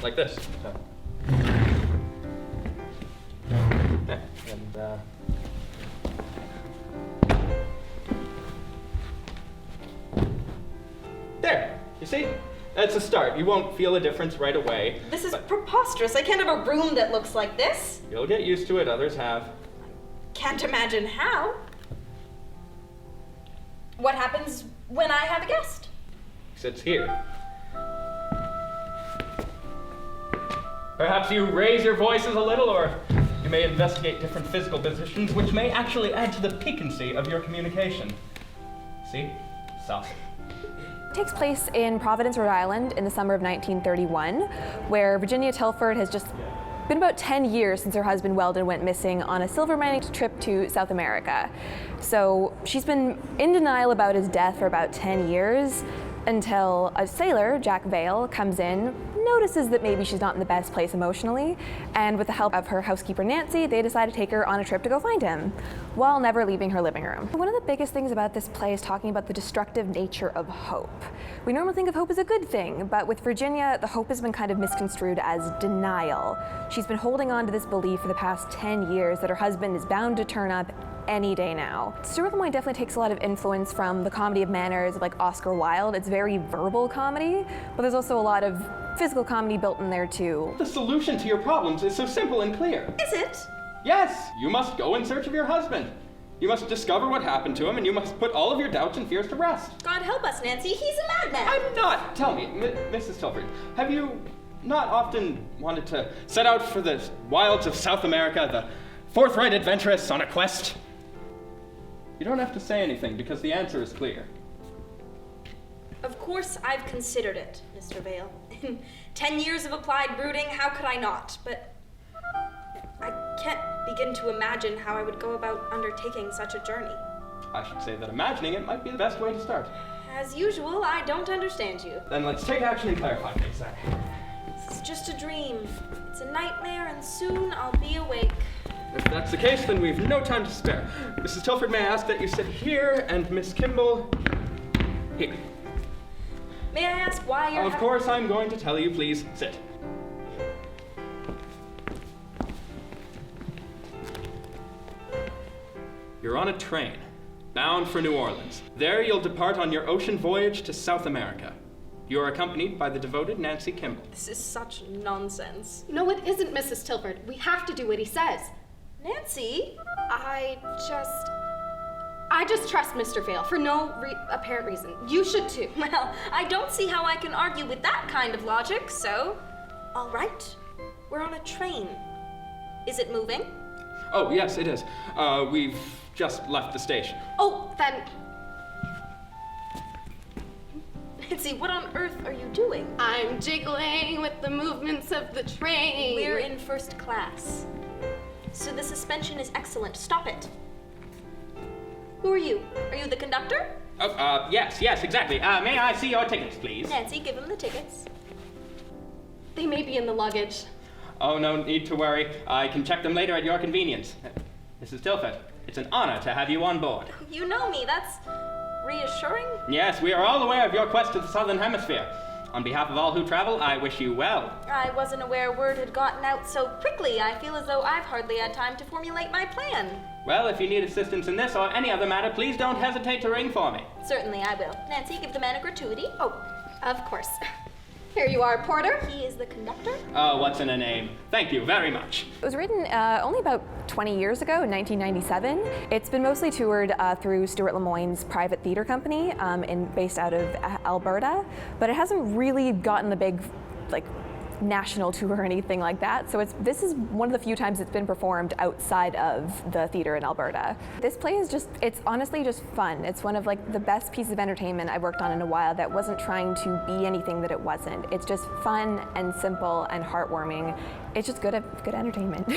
like this. So. Yeah, and there, you see? That's a start. You won't feel a difference right away. This is preposterous. I can't have a room that looks like this. You'll get used to it, others have. Can't imagine how. What happens when I have a guest? Sits here. Perhaps you raise your voices a little, or you may investigate different physical positions, which may actually add to the piquancy of your communication. See? Saucy. It takes place in Providence, Rhode Island in the summer of 1931, where Virginia Tilford has just been about 10 years since her husband Weldon went missing on a silver mining trip to South America. So she's been in denial about his death for about 10 years until a sailor, Jack Vail, comes in, notices that maybe she's not in the best place emotionally, and with the help of her housekeeper Nancy, they decide to take her on a trip to go find him, while never leaving her living room. One of the biggest things about this play is talking about the destructive nature of hope. We normally think of hope as a good thing, but with Virginia, the hope has been kind of misconstrued as denial. She's been holding on to this belief for the past 10 years that her husband is bound to turn up any day now. Stewart Lemoine definitely takes a lot of influence from the comedy of manners of like Oscar Wilde. It's very verbal comedy, but there's also a lot of physical comedy built in there too. The solution to your problems is so simple and clear. Is it? Yes, you must go in search of your husband. You must discover what happened to him, and you must put all of your doubts and fears to rest. God help us, Nancy. He's a madman. I'm not. Tell me, Mrs. Tilford, have you not often wanted to set out for the wilds of South America, the forthright adventurous on a quest? You don't have to say anything, because the answer is clear. Of course I've considered it, Mr. Vail. In 10 years of applied brooding, how could I not? But I can't begin to imagine how I would go about undertaking such a journey. I should say that imagining it might be the best way to start. As usual, I don't understand you. Then let's take action and clarify things then. This is just a dream. It's a nightmare, and soon I'll be awake. If that's the case, then we've no time to spare. Mrs. Tilford, may I ask that you sit here, and Miss Kimble here. May I ask why you're... Of course, I'm going to tell you. Please sit. You're on a train, bound for New Orleans. There you'll depart on your ocean voyage to South America. You're accompanied by the devoted Nancy Kimble. This is such nonsense. No, it isn't, Mrs. Tilford. We have to do what he says. Nancy? I just trust Mr. Vail for no apparent reason. You should too. Well, I don't see how I can argue with that kind of logic, so... All right, we're on a train. Is it moving? Oh, yes, it is. We've just left the station. Oh, then... Nancy, what on earth are you doing? I'm jiggling with the movements of the train. We're in first class. So the suspension is excellent. Stop it. Who are you? Are you the conductor? Oh, yes, exactly. May I see your tickets, please? Nancy, give him the tickets. They may be in the luggage. Oh, no need to worry. I can check them later at your convenience. Mrs. Tilford, it's an honor to have you on board. You know me. That's reassuring. Yes, we are all aware of your quest to the Southern Hemisphere. On behalf of all who travel, I wish you well. I wasn't aware word had gotten out so quickly. I feel as though I've hardly had time to formulate my plan. Well, if you need assistance in this or any other matter, please don't hesitate to ring for me. Certainly I will. Nancy, give the man a gratuity. Oh, of course. Here you are, Porter. He is the conductor. Oh, what's in a name? Thank you very much. It was written only about 20 years ago, in 1997. It's been mostly toured through Stewart Lemoine's private theater company, based out of Alberta, but it hasn't really gotten the big, national tour or anything like that. So this is one of the few times it's been performed outside of the theater in Alberta. This play is it's honestly just fun. It's one of the best pieces of entertainment I've worked on in a while that wasn't trying to be anything that it wasn't. It's just fun and simple and heartwarming. It's just good entertainment.